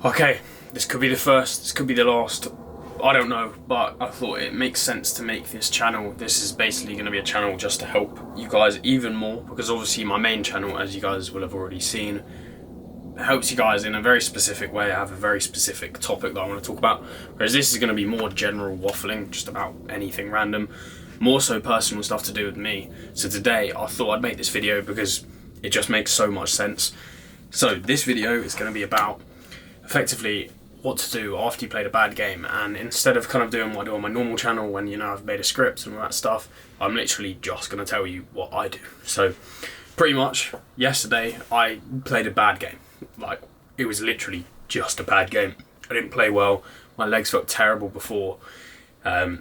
Okay, this could be the first, this could be the last, I don't know, but I thought it makes sense to make this channel. This is basically going to be a channel just to help you guys even more, because obviously my main channel, as you guys will have already seen, helps you guys in a very specific way. I have a very specific topic that I want to talk about, whereas this is going to be more general waffling, just about anything random, more so personal stuff to do with me. So today I thought I'd make this video because it just makes so much sense. So this video is going to be about effectively what to do after you played a bad game, and instead of kind of doing what I do on my normal channel when, you know, I've made a script and all that stuff, I'm literally just going to tell you what I do. So pretty much yesterday I played a bad game. Like, it was literally just a bad game. I didn't play well, my legs felt terrible before, I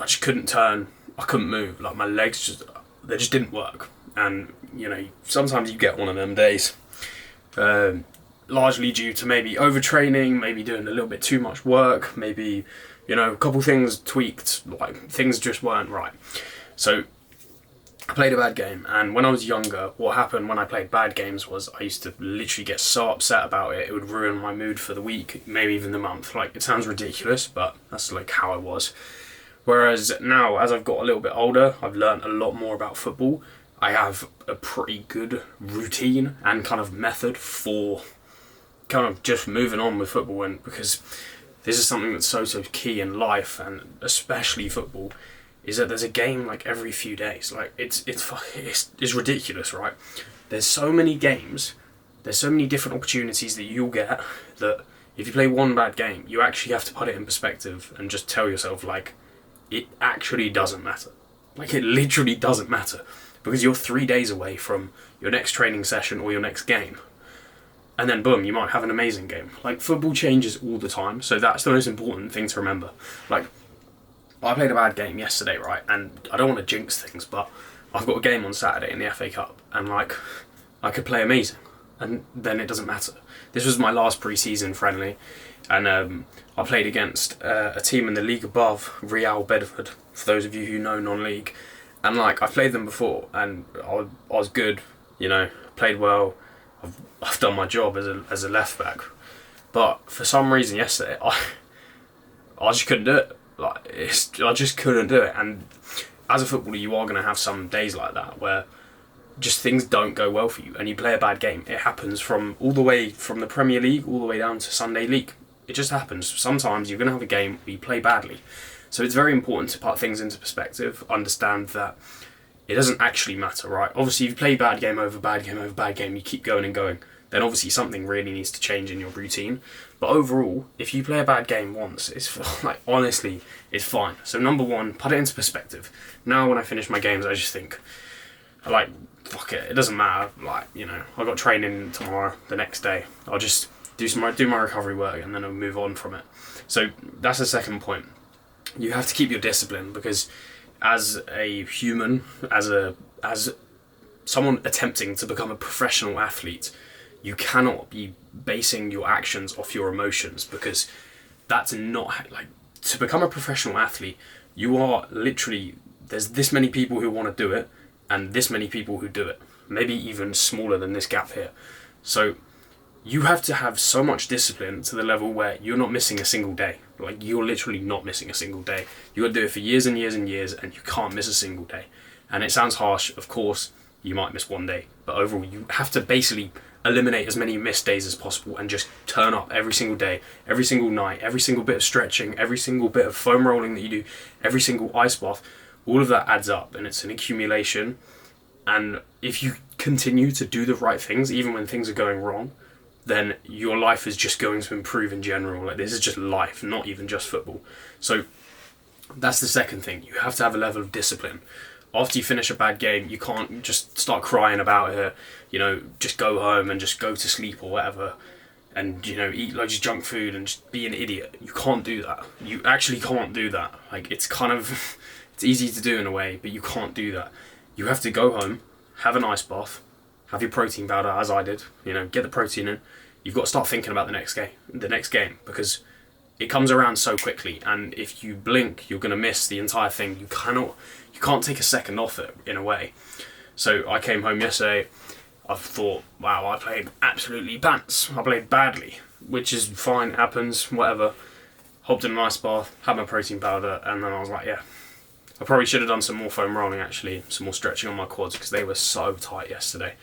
just couldn't turn, I couldn't move, like my legs they just didn't work. And you know, sometimes you get one of them days, largely due to maybe overtraining, maybe doing a little bit too much work, maybe, you know, a couple things tweaked, like things just weren't right. So I played a bad game, and when I was younger, what happened when I played bad games was I used to literally get so upset about it, it would ruin my mood for the week, maybe even the month. Like, it sounds ridiculous, but that's like how I was. Whereas now, as I've got a little bit older, I've learned a lot more about football. I have a pretty good routine and kind of method for kind of just moving on with football, and because this is something that's so key in life, and especially football, is that there's a game like every few days. Like, it's ridiculous, right? There's so many games, there's so many different opportunities that you'll get, that if you play one bad game, you actually have to put it in perspective and just tell yourself, like, it actually doesn't matter. Like, it literally doesn't matter, because you're 3 days away from your next training session or your next game. And then boom, you might have an amazing game. Like, football changes all the time, so that's the most important thing to remember. Like, I played a bad game yesterday, right? And I don't want to jinx things, but I've got a game on Saturday in the FA Cup, and like, I could play amazing, and then it doesn't matter. This was my last pre-season friendly, and I played against a team in the league above, Real Bedford, for those of you who know non-league. And like, I've played them before, and I was good, you know, played well. I've done my job as a left back, but for some reason yesterday I just couldn't do it. Like, I just couldn't do it. And as a footballer, you are going to have some days like that where just things don't go well for you, and you play a bad game. It happens from all the way from the Premier League all the way down to Sunday League. It just happens. Sometimes you're going to have a game where you play badly. So it's very important to put things into perspective, understand that it doesn't actually matter, right? Obviously, if you play bad game over bad game over bad game, you keep going and going, then obviously something really needs to change in your routine. But overall, if you play a bad game once, it's like, honestly, it's fine. So number one, put it into perspective. Now when I finish my games, I just think, like, fuck it, it doesn't matter. Like, you know, I got training tomorrow, the next day. I'll just do my recovery work, and then I'll move on from it. So that's the second point. You have to keep your discipline, because as a human, as someone attempting to become a professional athlete, you cannot be basing your actions off your emotions, because that's not, like, to become a professional athlete, you are literally, there's this many people who want to do it, and this many people who do it, maybe even smaller than this gap here. So you have to have so much discipline to the level where you're not missing a single day. Like, you're literally not missing a single day. You got to do it for years and years and years, and you can't miss a single day. And it sounds harsh, of course, you might miss one day, but overall you have to basically eliminate as many missed days as possible and just turn up every single day, every single night, every single bit of stretching, every single bit of foam rolling that you do, every single ice bath. All of that adds up, and it's an accumulation. And if you continue to do the right things, even when things are going wrong, then your life is just going to improve in general. Like, this is just life, not even just football. So that's the second thing. You have to have a level of discipline. After you finish a bad game, you can't just start crying about it, you know, just go home and just go to sleep or whatever, and, you know, eat loads of junk food and just be an idiot. You can't do that. You actually can't do that. Like, it's kind of, it's easy to do in a way, but you can't do that. You have to go home, have an ice bath, have your protein powder, as I did, you know, get the protein in. You've got to start thinking about the next game, because it comes around so quickly, and if you blink, you're going to miss the entire thing. You can't take a second off it, in a way. So I came home yesterday, I thought, wow, I played absolutely pants. I played badly. which is fine, happens, whatever. Hopped in an ice bath, had my protein powder, and then I was like, yeah. I probably should have done some more foam rolling actually, some more stretching on my quads because they were so tight yesterday.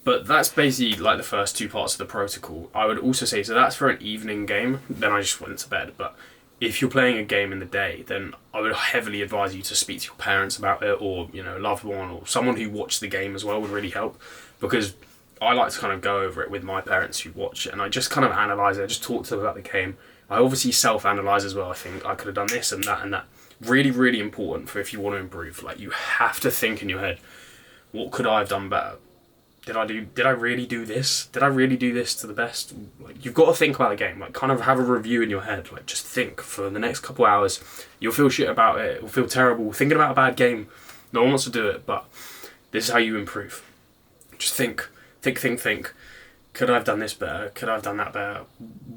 But that's basically like the first 2 parts of the protocol. I would also say, so that's for an evening game, then I just went to bed. But if you're playing a game in the day, then I would heavily advise you to speak to your parents about it, or, you know, a loved one, or someone who watched the game as well would really help. Because I like to kind of go over it with my parents who watch it, and I just kind of analyse it, I just talk to them about the game. I obviously self-analyse as well. I think I could have done this and that and that. Really, really important for if you want to improve. Like, you have to think in your head, what could I have done better? Did I really do this? Did I really do this to the best? Like, you've got to think about the game. Like, kind of have a review in your head. Like, just think for the next couple hours. You'll feel shit about it. It'll feel terrible. Thinking about a bad game. No one wants to do it, but this is how you improve. Just think. Could I have done this better? Could I have done that better?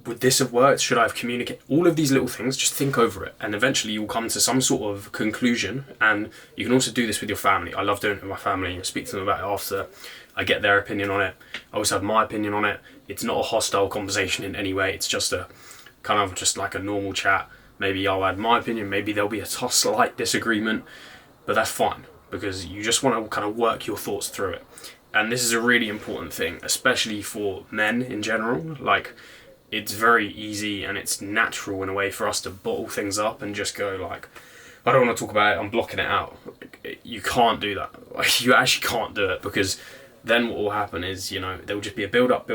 Would this have worked? Should I have communicated? All of these little things, just think over it. And eventually you'll come to some sort of conclusion. And you can also do this with your family. I love doing it with my family. I speak to them about it after. I get their opinion on it. I also have my opinion on it. It's not a hostile conversation in any way. It's just a kind of just like a normal chat. Maybe I'll add my opinion. Maybe there'll be a slight disagreement. But that's fine. Because you just want to kind of work your thoughts through it. And this is a really important thing, especially for men in general. Like, it's very easy and it's natural in a way for us to bottle things up and just go like, I don't want to talk about it, I'm blocking it out. You can't do that. Like, you actually can't do it, because then what will happen is, you know, there will just be a build up,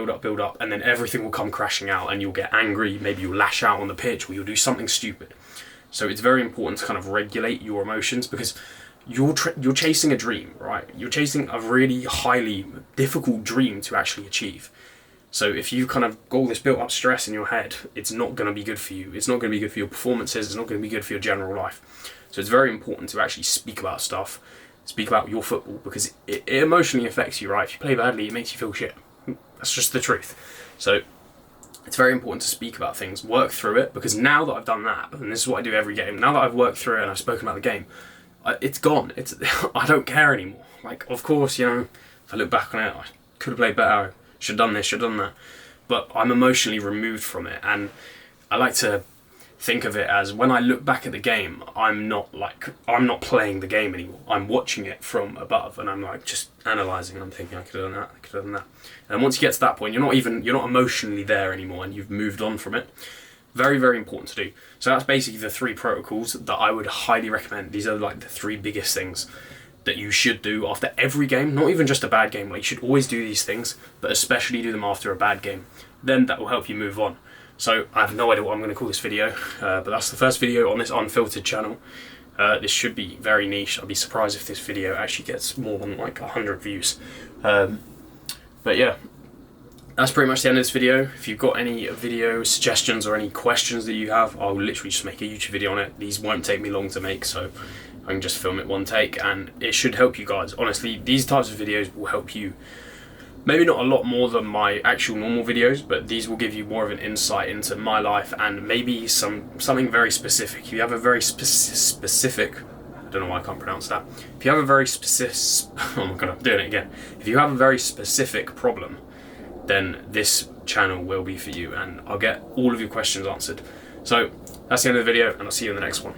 and then everything will come crashing out and you'll get angry, maybe you'll lash out on the pitch or you'll do something stupid. So it's very important to kind of regulate your emotions, because you're chasing a dream, right? You're chasing a really highly difficult dream to actually achieve. So if you kind of got all this built up stress in your head, it's not going to be good for you. It's not going to be good for your performances. It's not going to be good for your general life. So it's very important to actually speak about stuff, speak about your football, because it emotionally affects you, right? If you play badly, it makes you feel shit. That's just the truth. So it's very important to speak about things, work through it, because now that I've done that, and this is what I do every game, now that I've worked through it and I've spoken about the game, it's gone. I don't care anymore. Like, of course, you know, if I look back on it, I could have played better, should have done this, should have done that. But I'm emotionally removed from it, and I like to think of it as, when I look back at the game, I'm not playing the game anymore. I'm watching it from above, and I'm like just analysing. I'm thinking, I could have done that, I could have done that. And once you get to that point, you're not emotionally there anymore, and you've moved on from it. Very, very important to do. So that's basically the 3 protocols that I would highly recommend. These are like the 3 biggest things that you should do after every game, not even just a bad game. Like, you should always do these things, but especially do them after a bad game. Then that will help you move on. So I have no idea what I'm going to call this video, but that's the first video on this unfiltered channel. This should be very niche. I'd be surprised if this video actually gets more than like 100 views. But yeah. That's pretty much the end of this video. If you've got any video suggestions or any questions that you have, I'll literally just make a YouTube video on it. These won't take me long to make, so I can just film it one take, and it should help you guys. Honestly, these types of videos will help you. Maybe not a lot more than my actual normal videos, but these will give you more of an insight into my life, and maybe something very specific. If you have a very specific, I don't know why I can't pronounce that. If you have a very specific, oh my god, I'm doing it again. If you have a very specific problem, then this channel will be for you, and I'll get all of your questions answered. So that's the end of the video, and I'll see you in the next one.